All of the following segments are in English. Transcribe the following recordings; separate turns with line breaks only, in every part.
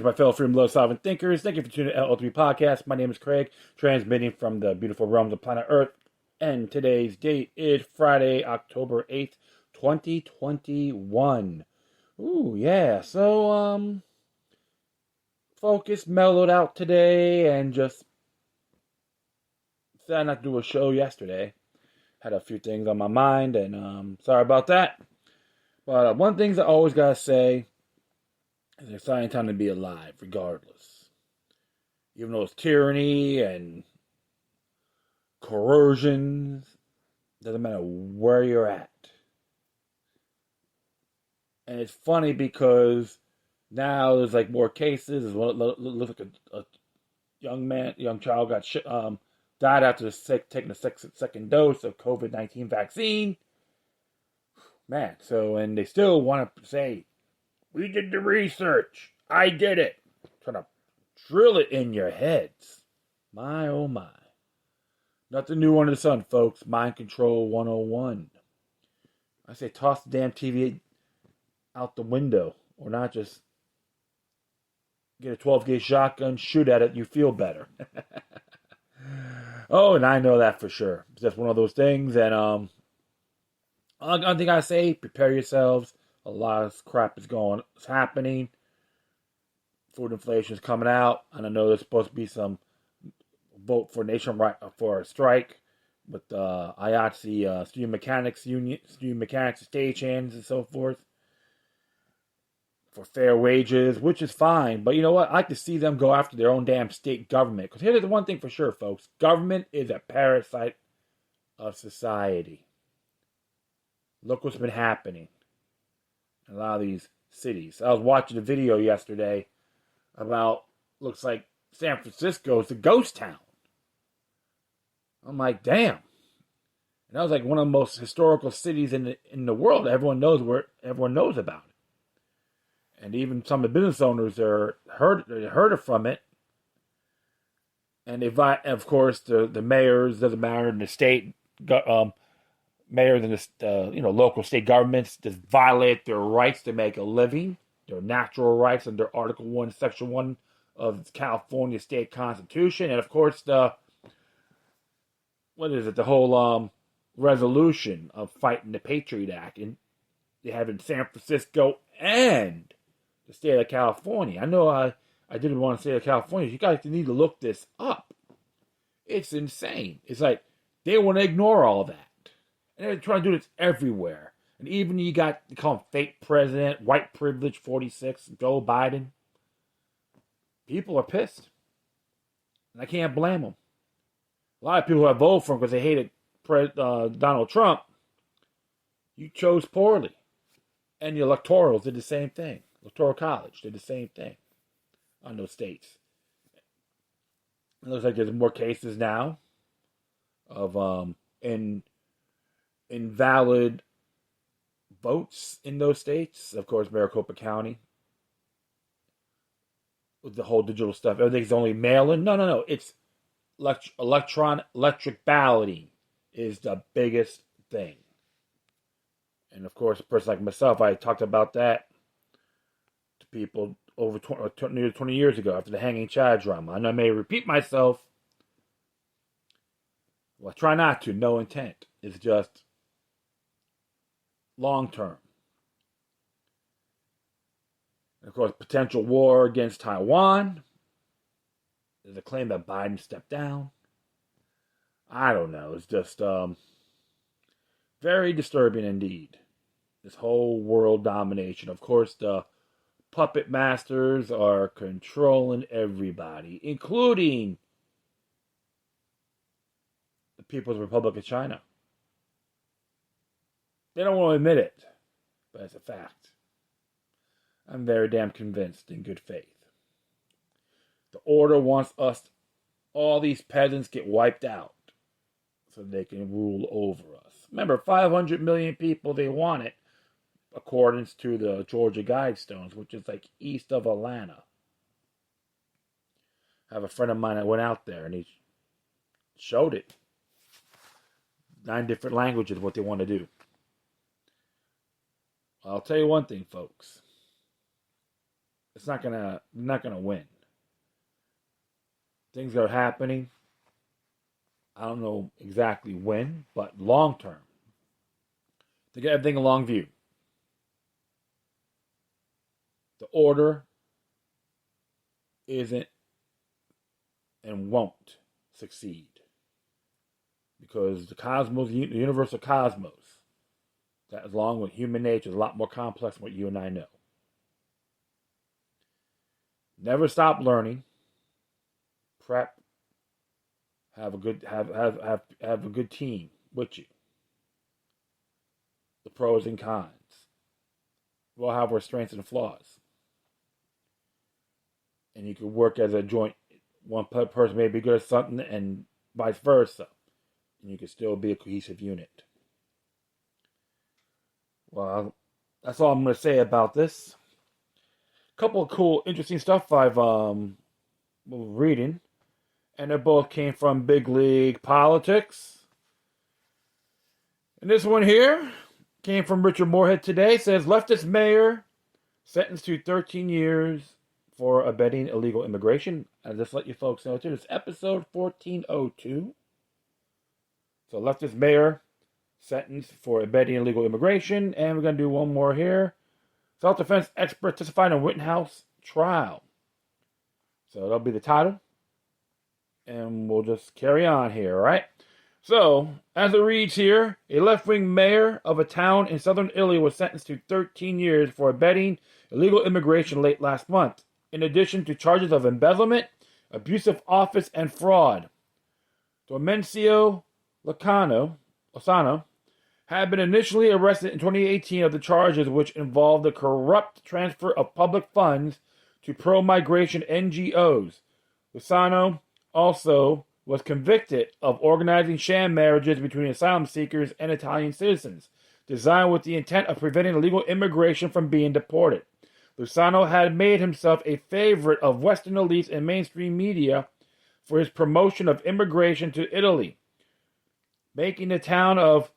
my fellow freedom loving sovereign thinkers. Thank you for tuning in to LTB Podcast. My name is Craig, transmitting from the beautiful realms of planet Earth. And today's date is Friday, October 8th, 2021. Ooh, yeah. So, focused, mellowed out today, and just decided not to do a show yesterday. Had a few things on my mind, and sorry about that. But one thing I always gotta say, it's an exciting time to be alive, regardless. Even though it's tyranny and coercion, doesn't matter where you're at. And it's funny because now there's like more cases. It looks like a young child died after taking the second dose of COVID-19 vaccine. Man, and they still want to say, we did the research. I did it. Trying to drill it in your heads. My, oh my. Nothing new under the sun, folks. Mind Control 101. I say toss the damn TV out the window. Or not just get a 12-gauge shotgun, shoot at it, you feel better. Oh, and I know that for sure. It's just one of those things. And I think I say, prepare yourselves. A lot of crap is happening. Food inflation is coming out, and I know there's supposed to be some vote for for a strike with the IATSE student mechanics union, student mechanics stagehands and so forth for fair wages, which is fine. But you know what? I like to see them go after their own damn state government. Because here's the one thing for sure, folks: government is a parasite of society. Look what's been happening in a lot of these cities. I was watching a video yesterday about, looks like San Francisco is a ghost town. I'm like, damn. And that was like one of the most historical cities in the world. Everyone knows about it. And even some of the business owners heard from it. And of course, the mayors, doesn't matter, in the state, mayors and the local state governments just violate their rights to make a living, their natural rights under Article 1, Section 1 of the California State Constitution. And of course, the whole resolution of fighting the Patriot Act. And they have in San Francisco and the state of California. I know I didn't want to say California. You guys need to look this up. It's insane. It's like they want to ignore all that. And they're trying to do this everywhere. And even they call him fake president, white privilege 46, Joe Biden. People are pissed. And I can't blame them. A lot of people have voted for him because they hated Donald Trump. You chose poorly. And the electorals did the same thing. Electoral College did the same thing on those states. It looks like there's more cases now of invalid votes in those states. Of course, Maricopa County, with the whole digital stuff. Everything's only mail-in. No. It's electric balloting is the biggest thing. And of course, a person like myself, I talked about that to people over nearly 20 years ago after the hanging Chad drama. I know I may repeat myself. Well, I try not to. No intent. It's just long term. And of course, potential war against Taiwan. There's a claim that Biden stepped down. I don't know. It's just very disturbing indeed. This whole world domination. Of course, the puppet masters are controlling everybody, including the People's Republic of China. They don't want to admit it, but it's a fact. I'm very damn convinced in good faith. The order wants all these peasants get wiped out so they can rule over us. Remember, 500 million people, they want it, according to the Georgia Guidestones, which is like east of Atlanta. I have a friend of mine that went out there and he showed it. 9 different languages, what they want to do. I'll tell you one thing, folks. it's not gonna win. Things are happening. I don't know exactly when, but long term, to get everything in long view, the order isn't and won't succeed because the cosmos, the universal cosmos, that along with human nature is a lot more complex than what you and I know. Never stop learning. Prep. Have a good team with you. The pros and cons. We'll have our strengths and flaws. And you can work as a joint. One person may be good at something and vice versa. And you can still be a cohesive unit. Well, that's all I'm going to say about this. A couple of cool, interesting stuff I've reading. And they both came from Big League Politics. And this one here came from Richard Moorhead today. It says, leftist mayor sentenced to 13 years for abetting illegal immigration. I'll just let you folks know, too. It's episode 1402. So, leftist mayor sentenced for abetting illegal immigration. And we're going to do one more here. Self-defense expert testifying in Rittenhouse trial. So, that'll be the title. And we'll just carry on here, all right? So, as it reads here, a left-wing mayor of a town in southern Italy was sentenced to 13 years for abetting illegal immigration late last month, in addition to charges of embezzlement, abuse of office, and fraud. Domencio Lozano had been initially arrested in 2018 of the charges which involved the corrupt transfer of public funds to pro-migration NGOs. Lozano also was convicted of organizing sham marriages between asylum seekers and Italian citizens, designed with the intent of preventing illegal immigration from being deported. Lozano had made himself a favorite of Western elites and mainstream media for his promotion of immigration to Italy, making the town of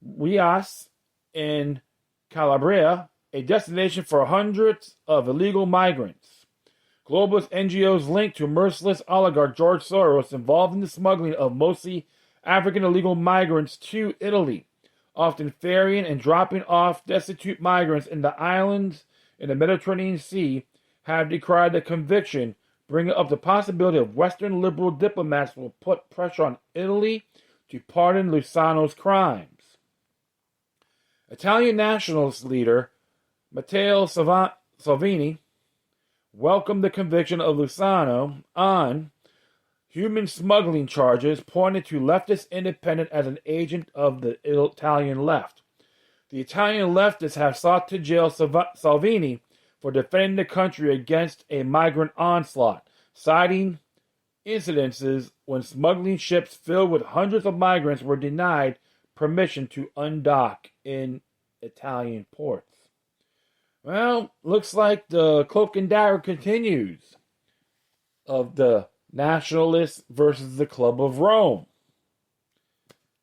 Rias in Calabria a destination for hundreds of illegal migrants. Globalist NGOs linked to merciless oligarch George Soros involved in the smuggling of mostly African illegal migrants to Italy, often ferrying and dropping off destitute migrants in the islands in the Mediterranean Sea, have decried the conviction, bringing up the possibility of Western liberal diplomats will put pressure on Italy to pardon Lozano's crimes. Italian nationalist leader Matteo Salvini welcomed the conviction of Lozano on human smuggling charges, pointed to leftist independent as an agent of the Italian left. The Italian leftists have sought to jail Salvini for defending the country against a migrant onslaught, citing incidences when smuggling ships filled with hundreds of migrants were denied permission to undock in Italian ports. Well, looks like the cloak and dagger continues of the nationalists versus the Club of Rome.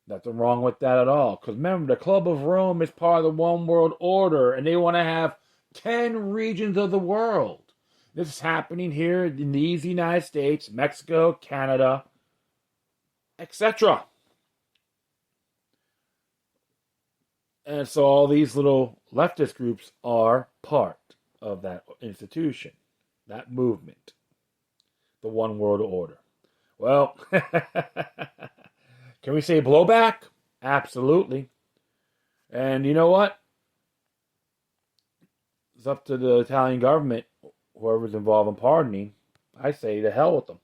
Nothing wrong with that at all. Because remember, the Club of Rome is part of the One World Order, and they want to have 10 regions of the world. This is happening here in these United States, Mexico, Canada, etc. And so all these little leftist groups are part of that institution, that movement, the One World Order. Well, can we say blowback? Absolutely. And you know what? It's up to the Italian government, whoever's involved in pardoning. I say to hell with them.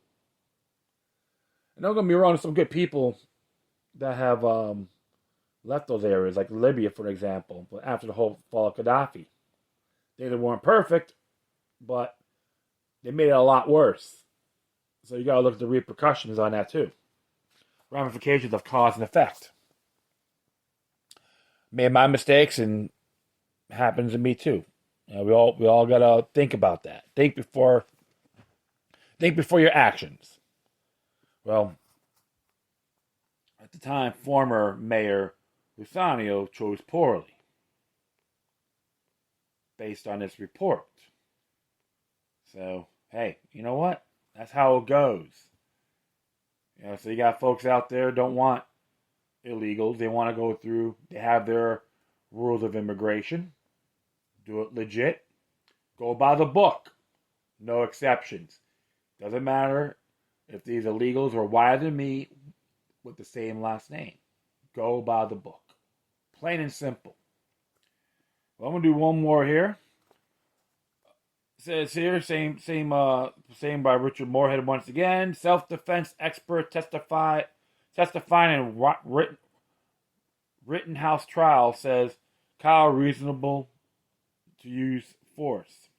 And don't get me wrong, there's some good people that have left those areas, like Libya, for example, but after the whole fall of Gaddafi. They weren't perfect, but they made it a lot worse. So you got to look at the repercussions on that too. Ramifications of cause and effect. Made my mistakes, and it happens to me too. You know, we all got to think about that. Think before your actions. Well, at the time, former Mayor Lozano chose poorly, based on this report. So, hey, you know what? That's how it goes. So you got folks out there don't want illegals. They want to go through, they have their rules of immigration. Do it legit. Go by the book. No exceptions. Doesn't matter if these illegals are whiter than me with the same last name. Go by the book. Plain and simple. Well, I'm going to do one more here. It says here, same by Richard Moorhead once again. Self-defense expert testifying in Rittenhouse trial says Kyle reasonable to use force.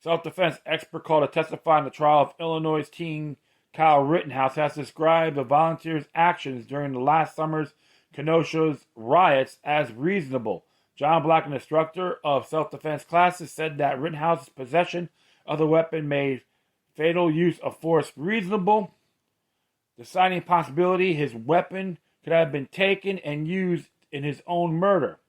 Self-defense expert called to testify in the trial of Illinois teen Kyle Rittenhouse has described the volunteers' actions during the last summer's Kenosha's riots as reasonable. John Black, an instructor of self-defense classes, said that Rittenhouse's possession of the weapon made fatal use of force reasonable, deciding possibility his weapon could have been taken and used in his own murder.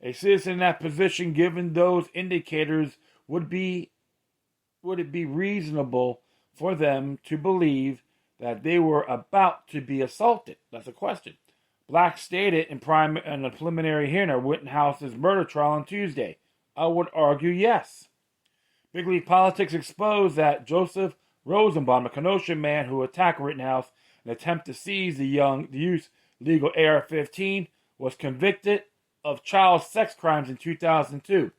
A citizen in that position, given those indicators, would it be reasonable for them to believe that they were about to be assaulted? That's a question. Black stated in a preliminary hearing of Rittenhouse's murder trial on Tuesday. I would argue yes. Big League Politics exposed that Joseph Rosenbaum, a Kenosha man who attacked Rittenhouse in an attempt to seize the youth's legal AR-15, was convicted of child sex crimes in 2002.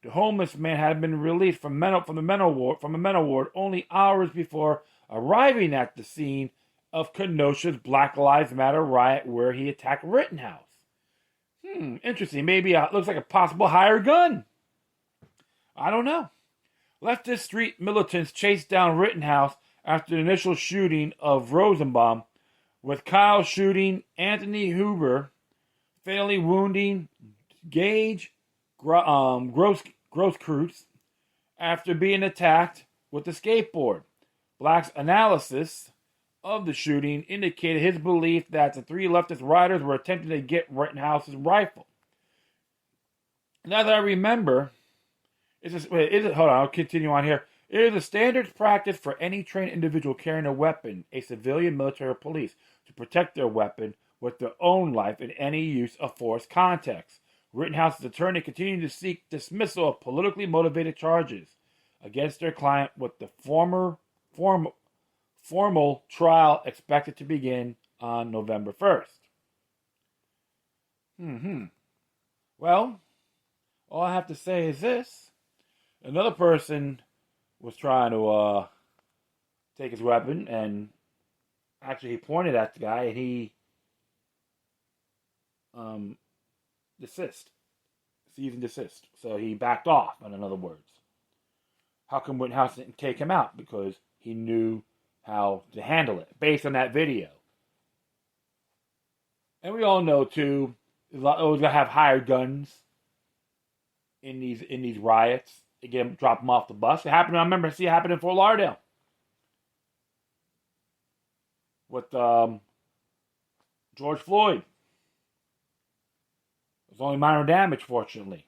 The homeless man had been released from a mental ward only hours before arriving at the scene of Kenosha's Black Lives Matter riot where he attacked Rittenhouse. Interesting. Maybe it looks like a possible hired gun. I don't know. Leftist street militants chased down Rittenhouse after the initial shooting of Rosenbaum, with Kyle shooting Anthony Huber, fatally wounding Gage Grosskreutz after being attacked with a skateboard. Black's analysis of the shooting indicated his belief that the three leftist riders were attempting to get Rittenhouse's rifle. Now that I remember, hold on, I'll continue on here. It is a standard practice for any trained individual carrying a weapon, a civilian, military, or police, to protect their weapon with their own life in any use of force context. Rittenhouse's attorney continued to seek dismissal of politically motivated charges against their client, with the formal trial expected to begin on November 1st. Well, all I have to say is this. Another person was trying to take his weapon, and actually he pointed at the guy, and he cease and desist. So he backed off, in other words. How come Rittenhouse didn't take him out? Because he knew how to handle it, based on that video. And we all know, too, always got to have hired guns in these riots. They get them, drop them off the bus. It happened, I remember it happened in Fort Lauderdale. With George Floyd. It was only minor damage, fortunately.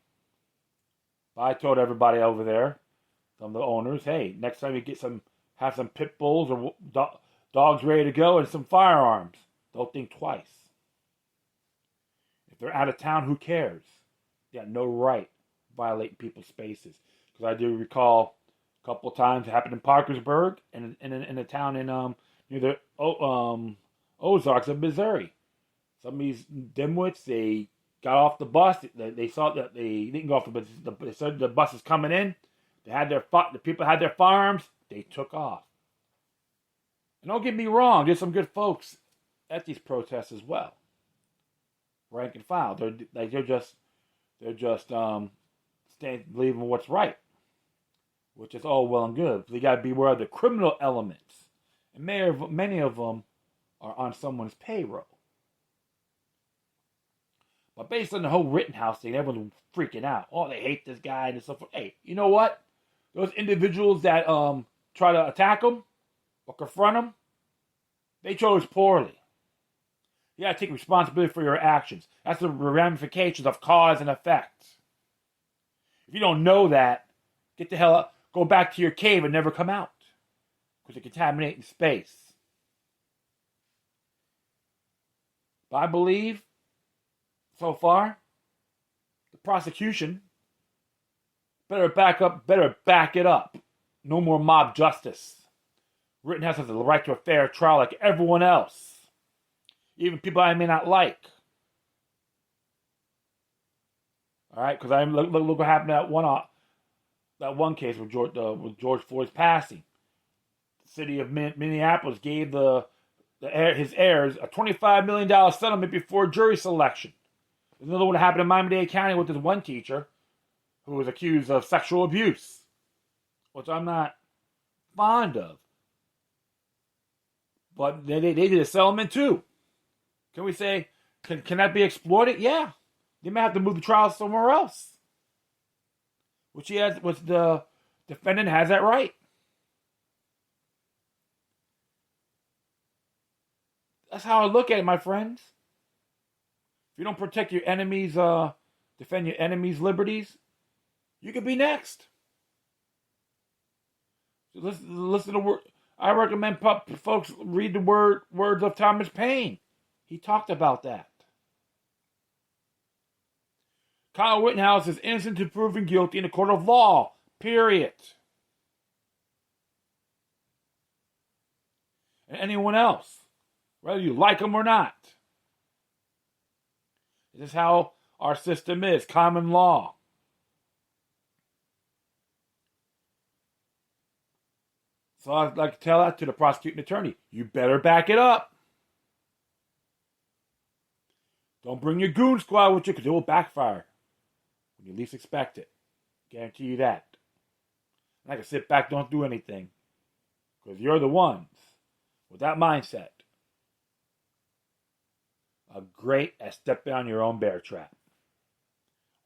But I told everybody over there, some of the owners, hey, next time you have some pit bulls or dogs ready to go and some firearms, don't think twice. If they're out of town, who cares? They got no right to violate people's spaces. Because I do recall a couple of times it happened in Parkersburg and in a town in near the Ozarks of Missouri. Some of these dimwits, they got off the bus. They saw that they didn't go off the bus. They said the bus was coming in. The people had their firearms. They took off. And don't get me wrong, there's some good folks at these protests as well. Rank and file. They're just believing what's right, which is all well and good. But you got to beware of the criminal elements, and many of them are on someone's payroll. But based on the whole Rittenhouse thing, everyone's freaking out. Oh, they hate this guy and stuff. Hey, you know what? Those individuals that try to attack him or confront him, they chose poorly. You got to take responsibility for your actions. That's the ramifications of cause and effect. If you don't know that, get the hell up. go back to your cave and never come out because they're contaminating space. But I believe, so far, the prosecution better back it up. No more mob justice. Rittenhouse has the right to a fair trial like everyone else. Even people I may not like. Alright, because look what happened to that one case with George Floyd's passing. The city of Minneapolis gave his heirs a $25 million settlement before jury selection. There's another one that happened in Miami-Dade County with this one teacher who was accused of sexual abuse, which I'm not fond of. But they did a settlement too. Can we say, can that be exploited? Yeah. They may have to move the trial somewhere else. Which the defendant has that right. That's how I look at it, my friends. If you don't protect your enemies, defend your enemies' liberties, you could be next. Listen to word. I recommend folks read the words of Thomas Paine. He talked about that. Kyle Rittenhouse is innocent to proven guilty in a court of law. Period. And anyone else, whether you like them or not. This is how our system is. Common law. So I'd like to tell that to the prosecuting attorney. You better back it up. Don't bring your goon squad with you because it will backfire when you least expect it. Guarantee you that. And I can sit back, don't do anything. Because you're the ones with that mindset are great at stepping on your own bear trap.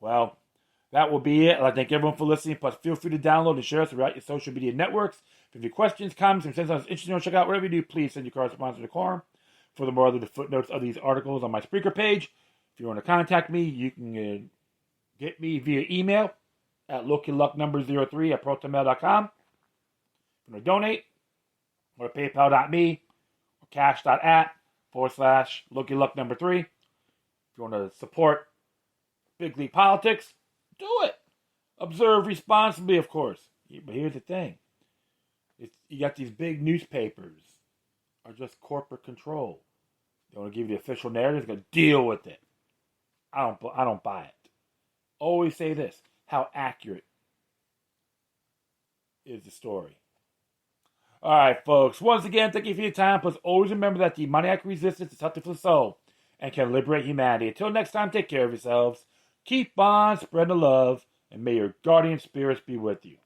Well, that will be it. I'd like to thank everyone for listening. Plus, feel free to download and share us throughout your social media networks. If you have any questions, comments, and something interesting to check out, whatever you do, please send your correspondence to the quorum. Furthermore, I'll leave the footnotes of these articles on my Spreaker page. If you want to contact me, you can get me via email at lookyourlucknumber03@protonmail.com. If you want to donate, go to paypal.me or cash.at/lookyourlucknumber3. If you want to support big league politics, do it. Observe responsibly, of course. But here's the thing. You got these big newspapers are just corporate control. They want to give you the official narrative. They're going to deal with it. I don't buy it. Always say this. How accurate is the story? All right, folks. Once again, thank you for your time. Plus, always remember that demoniac resistance is healthy for the soul and can liberate humanity. Until next time, take care of yourselves. Keep on spreading the love, and may your guardian spirits be with you.